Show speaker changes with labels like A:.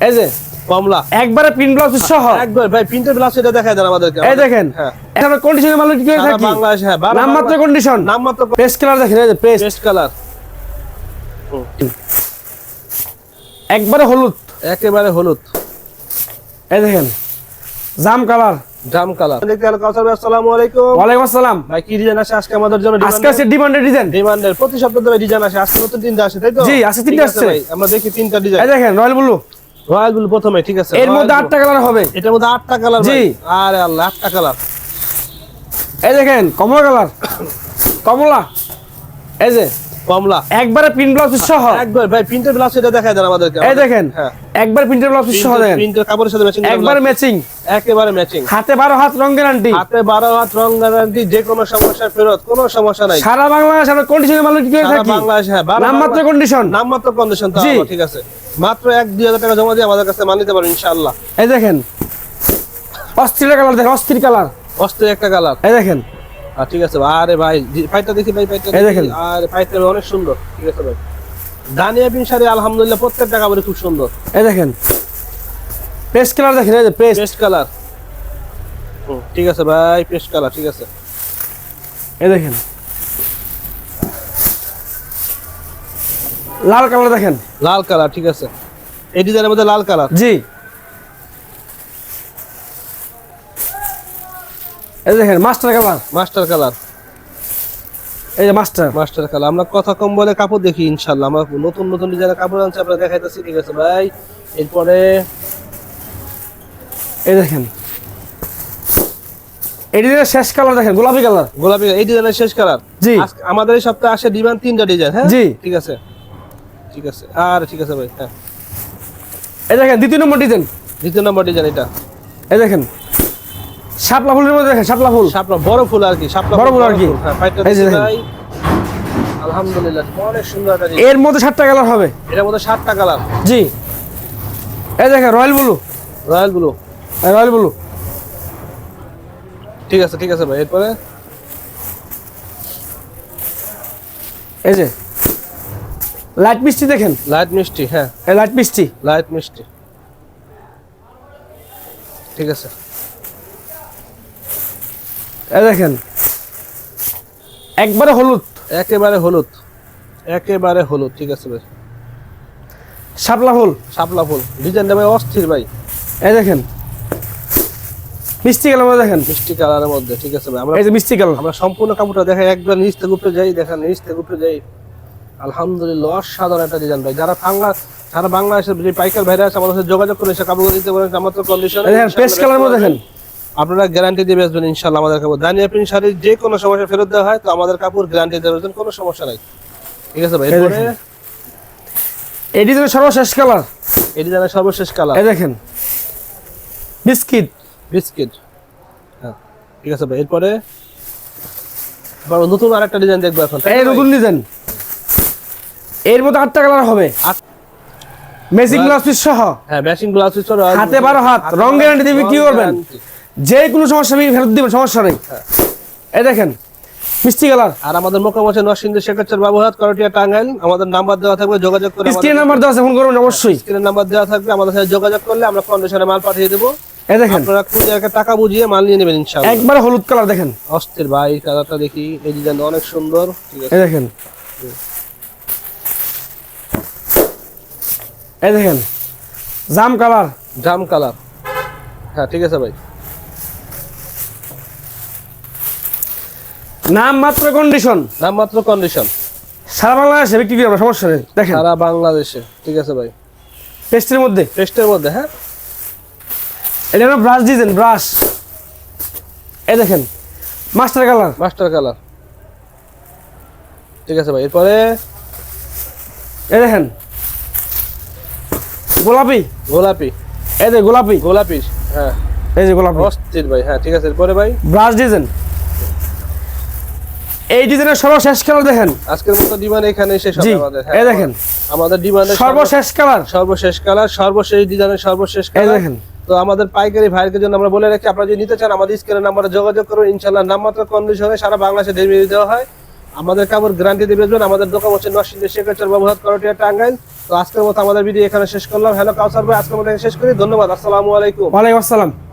A: এই যে
B: কমলা
A: একবারে প্রিন্ট ব্লাউজ সহ
B: একবার ভাই প্রিন্টের ব্লাউজ এটা দেখায় দেন আমাদেরকে।
A: এই দেখেন এটা কন্ডিশনের মাল কি করে
B: সারা
A: থাকি
B: বাংলাদেশ হ্যাঁ
A: নামমাত্র কন্ডিশন
B: নামমাত্র
A: পেস্ট কালার দেখেন এই যে
B: পেস্ট কালার
A: একবারে হলুদ
B: একেবারে হলুদ।
A: এই দেখেন জাম কালার
B: জাম কালার দেখতে হলো কাউসার ভাই আসসালামু আলাইকুম।
A: ওয়ালাইকুম আসসালাম
B: ভাই কি ডিজাইন আছে আজকে আমাদের জন্য?
A: আজকে আছে ডিমান্ডেড ডিজাইন
B: ডিমান্ডের প্রতি সপ্তাহে ধরে ডিজাইন আসে, আজকে নতুন তিনটা আসে তাই তো?
A: জি আজকে তিনটা আসছে
B: ভাই আমরা দেখি তিনটা ডিজাইন।
A: এই দেখেন রয়্যাল ব্লু
B: রয়্যাল ব্লু প্রথমে ঠিক আছে।
A: এর মধ্যে 8টা কালার হবে।
B: এটার মধ্যে 8টা কালার
A: জি।
B: ভাই আরে আল্লাহ 8টা কালার।
A: এই দেখেন কমলা কালার কমলা এই যে
B: কমলা
A: একবারে প্রিন্ট ব্লাউজ সহ
B: একবার ভাই প্রিন্টের ব্লাউজ এটা দেখায় দেন আমাদেরকে।
A: এই দেখেন
B: হ্যাঁ
A: একবার প্রিন্টের ব্লাউজ সহ দেখেন
B: প্রিন্টের কাপড়ের সাথে ম্যাচিং
A: একবারে ম্যাচিং
B: একেবারে ম্যাচিং
A: হাতে 12 হাত রং গ্যারান্টি
B: হাতে 12 হাত রং গ্যারান্টি, যে কোনো সমস্যা ফেরত, কোনো সমস্যা নাই।
A: সারা বাংলাদেশ আমরা কন্ডিশনের মাল কি করে
B: সারা
A: থাকি
B: বাংলাদেশ হ্যাঁ
A: নামমাত্র কন্ডিশন
B: নামমাত্র কন্ডিশন তো
A: জি।
B: ঠিক আছে। মাত্র 1-2 হাজার টাকা জমা দিয়ে আমাদের কাছে মাল নিতে পারবেন ইনশাআল্লাহ।
A: এই দেখেন অস্থির কালার দেখেন অস্থির কালার
B: অস্থির একটা কালার।
A: এই দেখেন
B: ঠিক আছে আরে ভাই পাইটা দেখি ভাই পাইটা
A: এই দেখেন।
B: আর পাইটা অনেক সুন্দর ঠিক আছে ভাই। দানিয়া বিন শাড়ি আলহামদুলিল্লাহ প্রত্যেকটা কাপড়ই খুব সুন্দর।
A: এই দেখেন পেস্ট কালার দেখেন এই যে
B: পেস্ট কালার ঠিক আছে ভাই পেস্ট কালার ঠিক আছে।
A: এই দেখেন লাল কালার দেখেন
B: লাল কালার ঠিক আছে। এই ডিজাইনের মধ্যে লাল কালার
A: জি এই দেখেন মাস্টার কালার
B: মাস্টার কালার
A: এই যে মাস্টার
B: মাস্টার কালার। আমরা কথা কম বলে কাপড় দেখি ইনশাআল্লাহ। আমরা নতুন নতুন ডিজাইনের কাপড় আনছি আপনারা দেখাইতেছি ঠিক আছে ভাই। এরপরে
A: এই দেখেন এই ডিজাইনের শেষ কালার দেখেন গোলাপি কালার
B: গোলাপি এই ডিজাইনের শেষ কালার।
A: জি।
B: আমাদের এই সপ্তাহে আসে ডিমান্ড 3টা ডিজাইন হ্যাঁ
A: জি।
B: ঠিক আছে ঠিক আছে আর ঠিক আছে ভাই হ্যাঁ।
A: এই দেখেন দ্বিতীয় নম্বর ডিজাইন
B: দ্বিতীয় নম্বর ডিজাইন এটা।
A: এই দেখেন শাপলা ফুলের মধ্যে দেখেন শাপলা ফুল
B: শাপলা বড় ফুল আর কি শাপলা
A: বড় ফুল আর কি।
B: হ্যাঁ পাইটা
A: এই যে
B: দেখি
A: দেখেন।
B: ভাই আলহামদুলিল্লাহ অনেক সুন্দর একটা ডিজাইন।
A: এর মধ্যে 7টা কালার হবে।
B: এটার মধ্যে 7টা কালার।
A: জি এই দেখেন royal blue
B: royal blue
A: royal blue
B: ঠিক আছে ভাই। এরপরে
A: এই যে লাইট মিষ্টি দেখেন
B: লাইট মিষ্টি হ্যাঁ
A: এই লাইট মিষ্টি
B: লাইট মিষ্টি ঠিক আছে।
A: এই দেখেন একবারে হলুদ
B: একেবারে হলুদ একেবারে হলুদ ঠিক আছে ভাই।
A: শাপলা ফুল
B: শাপলা ফুল ডিজাইনটা ভাই অস্থির ভাই।
A: এই দেখেন মিষ্টি কালার মধ্যে দেখেন
B: মিষ্টি কালারের মধ্যে ঠিক আছে ভাই। আমরা
A: এই যে মিষ্টি কালার
B: আমরা সম্পূর্ণ কাপড়টা দেখাই একবার নিচ থেকে উপরে যাই দেখেন নিচ থেকে উপরে যাই আলহামদুলিল্লাহ অসাধারণ একটা ডিজাইন ভাই। সারা বাংলাদেশের যে পাইকার ভাইরা আছে আমাদের সাথে যোগাযোগ করে এসে কাপড় দিতে পারেন আমাদের কন্ডিশনে।
A: এই দেখেন পেস্ট কালার মধ্যে দেখেন
B: আপনারা গ্যারান্টি দিয়ে বেচবেন ইনশাআল্লাহ আমাদের কাপড়। দানিয়া প্রিন্ট শাড়ির যে কোনো সমস্যা ফেরত দেওয়া হয় তো আমাদের কাপড় গ্যারান্টি দিয়ে বেচবেন, কোনো সমস্যা নাই ঠিক আছে ভাই। এরপরে
A: এই ডিজাইনের সর্বশেষ কালার
B: এই ডিজাইনের সর্বশেষ কালার।
A: এই দেখেন বিস্কিট
B: বিস্কিট হ্যাঁ ঠিক আছে ভাই। এরপরে আবার নতুন আরেকটা ডিজাইন দেখবো এখন।
A: এই নতুন ডিজাইন এর মধ্যে 8টা কালার হবে। ম্যাচিং ব্লাউজ পিস সহ
B: হ্যাঁ ম্যাচিং ব্লাউজ পিস
A: হাতে 12 হাত রং গ্যারান্টি দিয়ে বিক্রি করবেন, যে কোনো সমস্যা নেই ফেরত দিবেন সমস্যা নেই। এই দেখেন মিষ্টি কালার।
B: আর আমাদের মোকামছে নরসিংদী শেখাচ্ছার ব্যবহার করটিয়া টাঙ্গাইল। আমাদের নাম্বার দেওয়া থাকবে, যোগাযোগ করে
A: স্ক্রিন নাম্বার দেওয়া আছে, ফোন করবেন অবশ্যই।
B: স্ক্রিনের নাম্বার দেওয়া থাকবে, আমাদের সাথে যোগাযোগ করলে আমরা কন্ডিশনে মাল পাঠিয়ে দেবো।
A: এই দেখেন
B: আপনারা কুরিয়ারকে টাকা বুঝিয়ে মাল নিয়ে নেবেন ইনশাআল্লাহ।
A: একবারে হলুদ কালার দেখেন
B: অস্থির ভাই কালারটা দেখি। এই ডিজাইন অনেক সুন্দর ঠিক আছে।
A: এই দেখেন এই দেখেন জাম কালার
B: জাম কালার হ্যাঁ ঠিক আছে ভাই।
A: নাম মাত্র কন্ডিশন
B: নামমাত্র কন্ডিশন
A: সারা বাংলাদেশে বিক্রি করি আমরা সমস্যা নেই। দেখেন
B: সারা বাংলাদেশে ঠিক আছে ভাই।
A: পেস্টের মধ্যে
B: পেস্টের মধ্যে হ্যাঁ
A: এটা হলো ব্রাশ ডিজাইন ব্রাশ। এই দেখেন মাস্টার কালার
B: মাস্টার কালার ঠিক আছে ভাই। এরপরে
A: এই দেখেন গোলাপি
B: গোলাপি
A: এই যে গোলাপি
B: গোলাপি হ্যাঁ
A: এই যে গোলাপি
B: অস্থির ভাই হ্যাঁ ঠিক আছে। এরপরে ভাই
A: ব্রাশ ডিজাইন। এই ডিজাইনের সর্বশেষ কালার দেখেন।
B: আজকের মতো ডিমান্ড এখানে শেষ
A: জি
B: হবে আমাদের।
A: এই দেখেন
B: আমাদের ডিমান্ডের
A: সর্বশেষ কালার
B: সর্বশেষ কালার সর্বশেষ ডিজাইনের সর্বশেষ
A: এই
B: কালার।
A: দেখেন
B: তো আমাদের পাইকারি ভাইয়ের জন্য আমরা বলে রাখি, আপনারা যদি নিতে চান আমাদের স্ক্রিনের নাম্বারে যোগাযোগ করুন ইনশাআল্লাহ। নামমাত্র কন্ডিশনে সারা বাংলাদেশে ডেলিভারি দেওয়া হয়। আমাদের কাপড় গ্যারান্টি দিয়ে বেচবেন। আমাদের দোকান হচ্ছে নরসিংদী শেখাচার ব্যবহার করটিয়া টাঙ্গাইল। তো আজকের মতো আমাদের ভিডিও এখানে শেষ করলাম। হ্যালো কাউসার ভাই, আজকের মতো এখানে শেষ করি। ধন্যবাদ, আসসালামু আলাইকুম।
A: ওয়ালাইকুম আসসালাম।